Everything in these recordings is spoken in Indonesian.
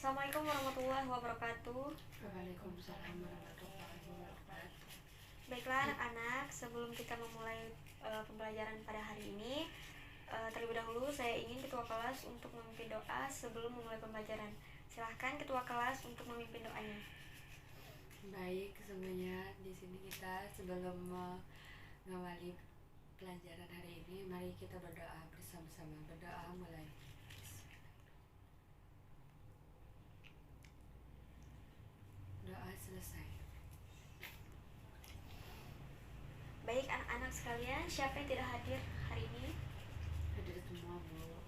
Assalamualaikum warahmatullahi wabarakatuh. Waalaikumsalam warahmatullahi wabarakatuh. Baiklah anak-anak, sebelum kita memulai pembelajaran pada hari ini, terlebih dahulu saya ingin ketua kelas untuk memimpin doa sebelum memulai pembelajaran. Silahkan ketua kelas untuk memimpin doanya. Baik semuanya, di sini kita sebelum mengawali pelajaran hari ini, mari kita berdoa bersama-sama. Berdoa mulai. Doa selesai. Baik anak-anak sekalian, siapa yang tidak hadir hari ini? Hadir semua, Bu.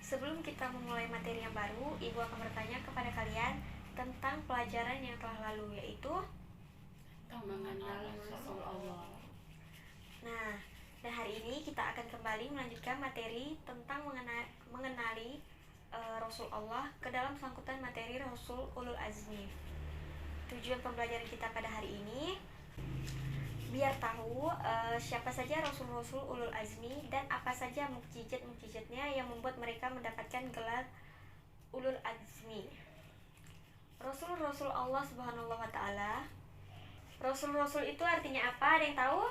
Sebelum kita memulai materi yang baru, Ibu akan bertanya kepada kalian tentang pelajaran yang telah lalu, yaitu Mengenal Rasul Allah. Nah, dan hari ini kita akan kembali melanjutkan materi tentang mengenali Rasul Allah ke dalam sangkutan materi Rasul Ulul Azmi. Tujuan pembelajaran kita pada hari ini biar tahu siapa saja Rasul-Rasul Ulul Azmi dan apa saja mukjizat-mukjizatnya yang membuat mereka mendapatkan gelar Ulul Azmi. Rasul-Rasul Allah Subhanahu wa Ta'ala. Rasul-Rasul itu artinya apa? Ada yang tahu?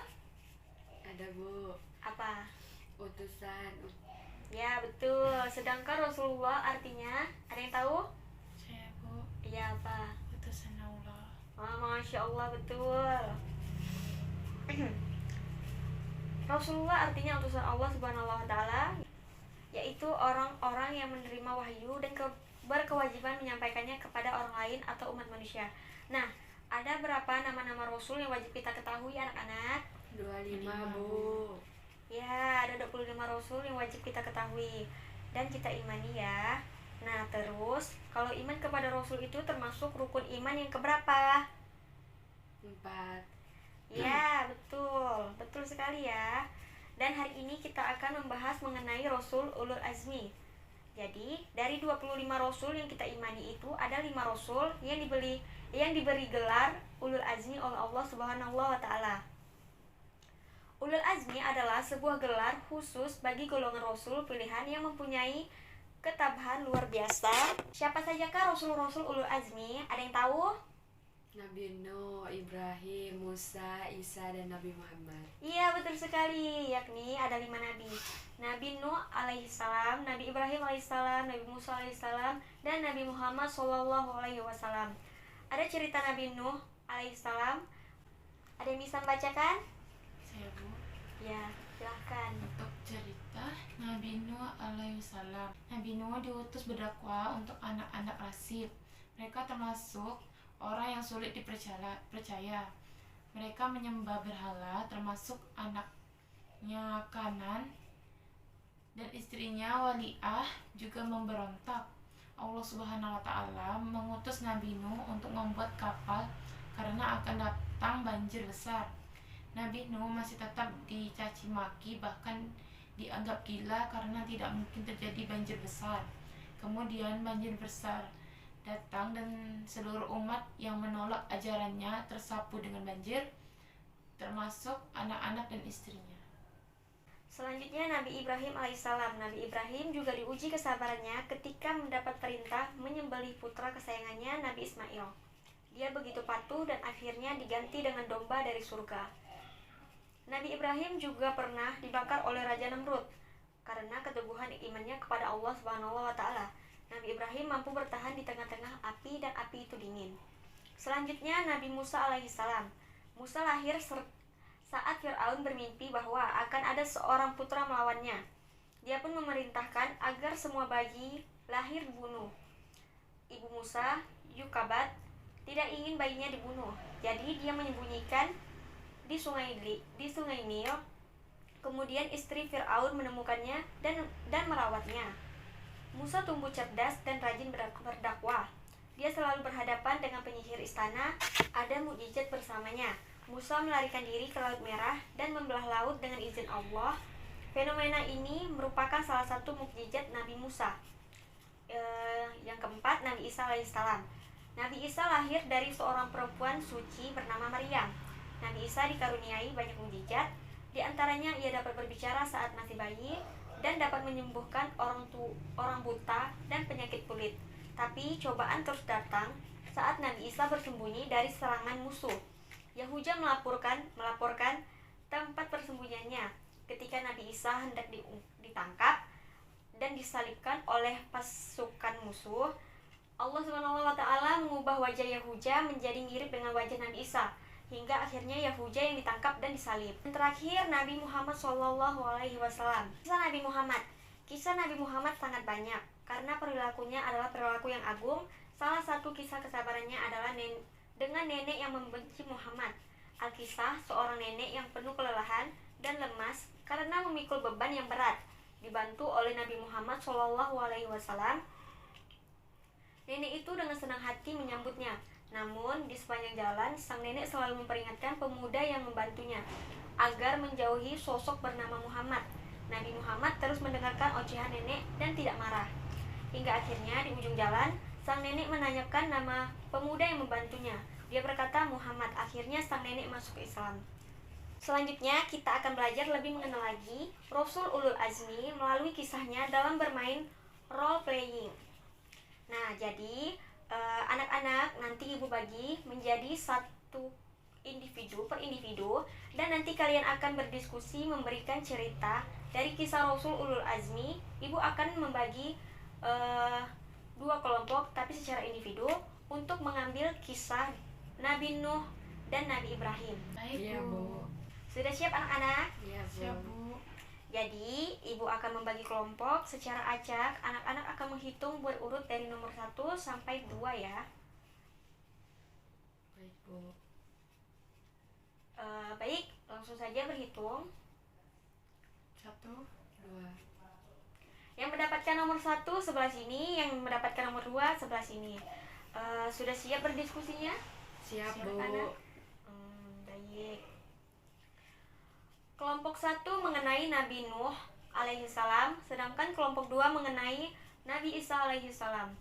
Ada, Bu. Apa? Utusan. Ya, betul. Sedangkan Rasulullah artinya, ada yang tahu? Saya, Bu, Iya, apa? utusan Allah. Masya Allah, betul. Rasulullah artinya utusan Allah Subhanahu wa Ta'ala, yaitu orang-orang yang menerima wahyu dan berkewajiban menyampaikannya kepada orang lain atau umat manusia. Nah, ada berapa nama-nama Rasul yang wajib kita ketahui anak-anak? 25, Bu. Ya, ada 25 Rasul yang wajib kita ketahui dan kita imani ya. Nah, terus kalau iman kepada Rasul itu termasuk rukun iman yang keberapa? 4. Ya, betul. Betul sekali ya. Dan hari ini kita akan membahas mengenai Rasul Ulul Azmi. Jadi, dari 25 Rasul yang kita imani itu ada 5 Rasul yang diberi gelar Ulul Azmi oleh Allah Subhanahu wa Ta'ala. Ulul Azmi adalah sebuah gelar khusus bagi golongan Rasul pilihan yang mempunyai ketabahan luar biasa. Siapa sajakah Rasul-Rasul Ulul Azmi? Ada yang tahu? Nabi Nuh, Ibrahim, Musa, Isa, dan Nabi Muhammad. Iya, betul sekali. Yakni ada 5 nabi. Nabi Nuh alaihissalam, Nabi Ibrahim alaihissalam, Nabi Musa alaihissalam, dan Nabi Muhammad sallallahu alaihi wasallam. Ada cerita Nabi Nuh alaihissalam. Ada yang bisa membacakan? Saya, Bu, Ya, silahkan. untuk cerita Nabi Nuh alaihissalam. Nabi Nuh diutus berdakwah untuk anak-anak Rasid. Mereka termasuk orang yang sulit dipercaya. Mereka menyembah berhala, termasuk anaknya Kanan dan istrinya Waliah juga memberontak. Allah Subhanahu wa Ta'ala mengutus Nabi Nuh untuk membuat kapal karena akan datang banjir besar. Nabi Nuh masih tetap dicaci maki, bahkan dianggap gila karena tidak mungkin terjadi banjir besar. Kemudian banjir besar datang dan seluruh umat yang menolak ajarannya tersapu dengan banjir, termasuk anak-anak dan istrinya. Selanjutnya Nabi Ibrahim alaihissalam. Nabi Ibrahim juga diuji kesabarannya ketika mendapat perintah menyembelih putra kesayangannya Nabi Ismail. Dia begitu patuh dan akhirnya diganti dengan domba dari surga. Nabi Ibrahim juga pernah dibakar oleh Raja Namrud karena keteguhan imannya kepada Allah Subhanahu wa Ta'ala. Nabi Ibrahim mampu bertahan di tengah-tengah api dan api itu dingin. Selanjutnya Nabi Musa alaihissalam. Musa lahir saat Fir'aun bermimpi bahwa akan ada seorang putra melawannya. Dia pun memerintahkan agar semua bayi lahir dibunuh. Ibu Musa, Yukabat, tidak ingin bayinya dibunuh. Jadi dia menyembunyikan di sungai Nil. Kemudian istri Fir'aun menemukannya dan merawatnya. Musa tumbuh cerdas dan rajin berdakwah. Dia selalu berhadapan dengan penyihir istana. Ada mukjizat bersamanya. Musa melarikan diri ke Laut Merah dan membelah laut dengan izin Allah. Fenomena ini merupakan salah satu mukjizat Nabi Musa. Yang keempat, Nabi Isa alaihissalam. Nabi Isa lahir dari seorang perempuan suci bernama Maryam. Nabi Isa dikaruniai banyak mukjizat. Di antaranya ia dapat berbicara saat masih bayi, dan dapat menyembuhkan orang buta dan penyakit kulit. Tapi cobaan terus datang saat Nabi Isa bersembunyi dari serangan musuh. Yahuja melaporkan tempat persembunyiannya ketika Nabi Isa hendak ditangkap dan disalibkan oleh pasukan musuh. Allah Subhanahu wa taala mengubah wajah Yahuja menjadi mirip dengan wajah Nabi Isa, hingga akhirnya Yahuja yang ditangkap dan disalib. Dan terakhir Nabi Muhammad SAW. Kisah Nabi Muhammad sangat banyak karena perilakunya adalah perilaku yang agung. Salah satu kisah kesabarannya adalah dengan nenek yang membenci Muhammad. Alkisah seorang nenek yang penuh kelelahan dan lemas karena memikul beban yang berat, dibantu oleh Nabi Muhammad SAW. Nenek itu dengan senang hati menyambutnya. Namun di sepanjang jalan sang nenek selalu memperingatkan pemuda yang membantunya agar menjauhi sosok bernama Muhammad. Nabi Muhammad terus mendengarkan ocehan nenek dan tidak marah. Hingga akhirnya di ujung jalan sang nenek menanyakan nama pemuda yang membantunya. Dia berkata Muhammad. Akhirnya sang nenek masuk ke Islam. Selanjutnya kita akan belajar lebih mengenal lagi Rasul Ulul Azmi melalui kisahnya dalam bermain role playing. Nah, jadi anak-anak nanti ibu bagi menjadi satu individu per individu, dan nanti kalian akan berdiskusi memberikan cerita dari kisah Rasul Ulul Azmi. Ibu akan membagi 2 kelompok tapi secara individu untuk mengambil kisah Nabi Nuh dan Nabi Ibrahim. Baik, Iya, Bu. Sudah siap anak-anak? Iya, Siap, Bu. Bu. Jadi, ibu akan membagi kelompok secara acak. Anak-anak akan menghitung berurut dari nomor 1 sampai 2 ya. Baik, Bu. Baik, langsung saja berhitung. 1, 2. Yang mendapatkan nomor 1 sebelah sini, yang mendapatkan nomor 2 sebelah sini. Sudah siap berdiskusinya? Siap, Siap, Bu. anak. Baik. Kelompok 1 mengenai Nabi Nuh alaihissalam, sedangkan kelompok 2 mengenai Nabi Isa alaihissalam.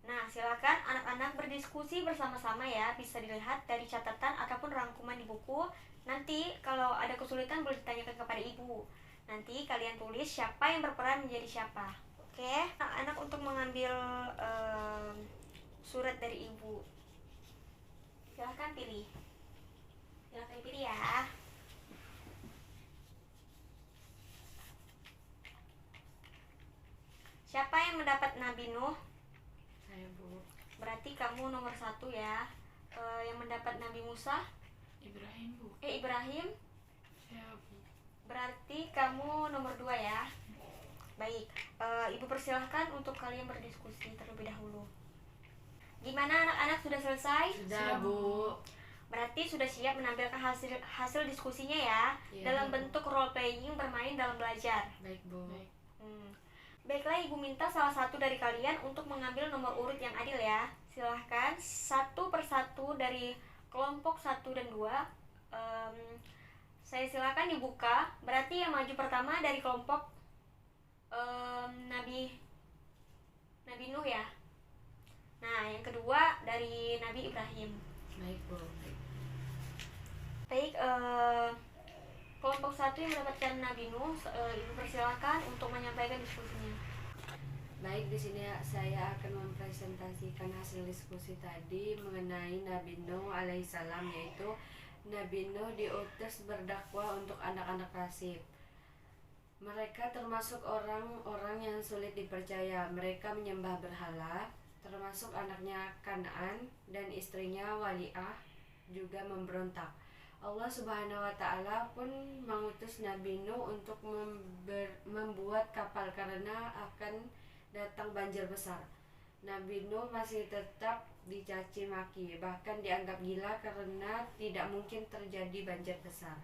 Nah, silakan anak-anak berdiskusi bersama-sama ya. Bisa dilihat dari catatan ataupun rangkuman di buku. Nanti kalau ada kesulitan boleh ditanyakan kepada ibu. Nanti kalian tulis siapa yang berperan menjadi siapa. Oke, anak-anak untuk mengambil surat dari ibu. Silahkan pilih. Silahkan pilih ya. Siapa yang mendapat Nabi Nuh? Saya, Bu. Berarti kamu nomor 1 ya. Yang mendapat Nabi Musa? Ibrahim, Bu. Ibrahim. Siap, Bu. Berarti kamu nomor 2 ya. Baik, ibu persilahkan untuk kalian berdiskusi terlebih dahulu. Gimana anak-anak, sudah selesai? Sudah, Bu. Berarti sudah siap menampilkan hasil diskusinya ya. Iya, Dalam Bu. bentuk role playing, bermain dalam belajar. Baik, Bu. Baik. Baiklah, ibu minta salah satu dari kalian untuk mengambil nomor urut yang adil ya. Silahkan satu persatu dari kelompok 1 dan 2. Saya silakan dibuka. Berarti yang maju pertama dari kelompok Nabi Nuh ya. Nah, yang kedua dari Nabi Ibrahim. Baik, Bu. Baik, kelompok 1 yang mendapatkan Nabi Nuh, ibu persilakan untuk menyampaikan diskusinya. Baik, di sini saya akan mempresentasikan hasil diskusi tadi mengenai Nabi Nuh alaihissalam, yaitu Nabi Nuh diutus berdakwah untuk anak-anak Rasib. Mereka termasuk orang-orang yang sulit dipercaya. Mereka menyembah berhala, termasuk anaknya Kan'an dan istrinya Wali'ah juga memberontak. Allah Subhanahu wa Ta'ala pun mengutus Nabi Nuh untuk membuat kapal karena akan datang banjir besar. Nabi Nuh masih tetap dicaci maki, bahkan dianggap gila karena tidak mungkin terjadi banjir besar.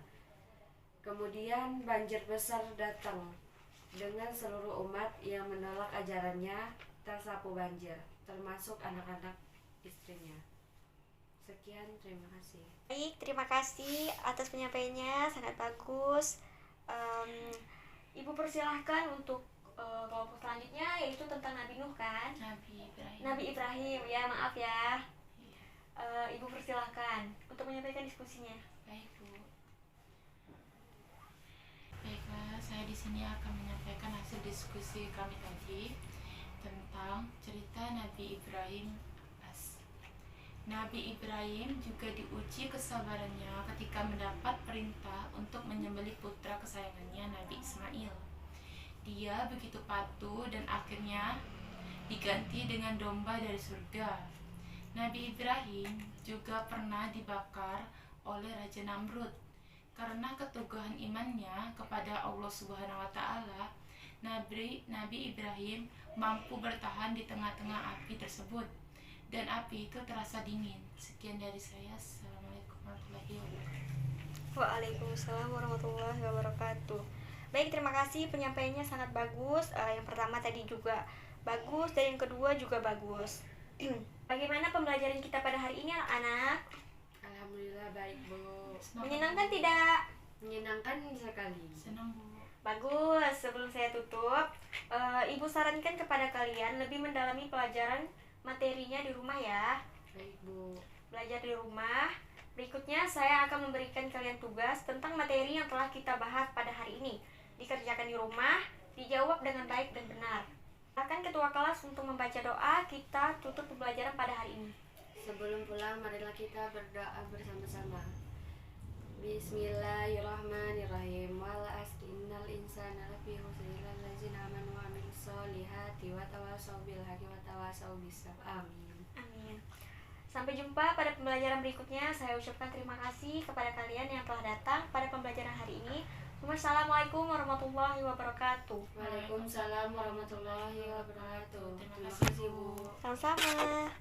Kemudian banjir besar datang dengan seluruh umat yang menolak ajarannya tersapu banjir, termasuk anak-anak istrinya. Sekian, terima kasih. Baik, terima kasih atas penyampaiannya, sangat bagus. Ibu persilahkan untuk kelompok selanjutnya, yaitu tentang Nabi Nuh kan? Nabi Ibrahim, ya maaf ya. Ibu persilahkan untuk menyampaikan diskusinya. Baik, Bu. Baik, Maka saya di sini akan menyampaikan hasil diskusi kami tadi tentang cerita Nabi Ibrahim AS. Nabi Ibrahim juga diuji kesabarannya ketika mendapat perintah untuk menyembelih putra kesayangannya Nabi Ismail. Dia begitu patuh dan akhirnya diganti dengan domba dari surga. Nabi Ibrahim juga pernah dibakar oleh Raja Namrud. Karena keteguhan imannya kepada Allah Subhanahu wa taala, Nabi Ibrahim mampu bertahan di tengah-tengah api tersebut dan api itu terasa dingin. Sekian dari saya. Assalamualaikum warahmatullahi wabarakatuh. Waalaikumsalam warahmatullahi wabarakatuh. Baik, terima kasih, penyampaiannya sangat bagus. Yang pertama tadi juga bagus dan yang kedua juga bagus. Bagaimana pembelajaran kita pada hari ini anak-anak? Alhamdulillah baik, Bu. Menyenangkan tidak? Menyenangkan sekali. Senang, Bu. Bagus. Sebelum saya tutup, Ibu sarankan kepada kalian lebih mendalami pelajaran materinya di rumah ya. Baik, Bu. Belajar di rumah. Berikutnya saya akan memberikan kalian tugas tentang materi yang telah kita bahas pada hari ini. Dikerjakan di rumah, dijawab dengan baik dan benar. Akan ketua kelas untuk membaca doa, kita tutup pembelajaran pada hari ini. Sebelum pulang, marilah kita berdoa bersama-sama. Bismillahirrahmanirrahim. Wal asri innal insana lafi khusr illa allazina amanu wa amilus solihati wa tawassaw bil haqqi wa tawassaw bis sabr. Amin. Amin. Sampai jumpa pada pembelajaran berikutnya. Saya ucapkan terima kasih kepada kalian yang telah datang pada pembelajaran hari ini. Wassalamualaikum warahmatullahi wabarakatuh. Waalaikumsalam warahmatullahi wabarakatuh. Terima Terima kasih, kasih, Bu. Bu. Sama-sama.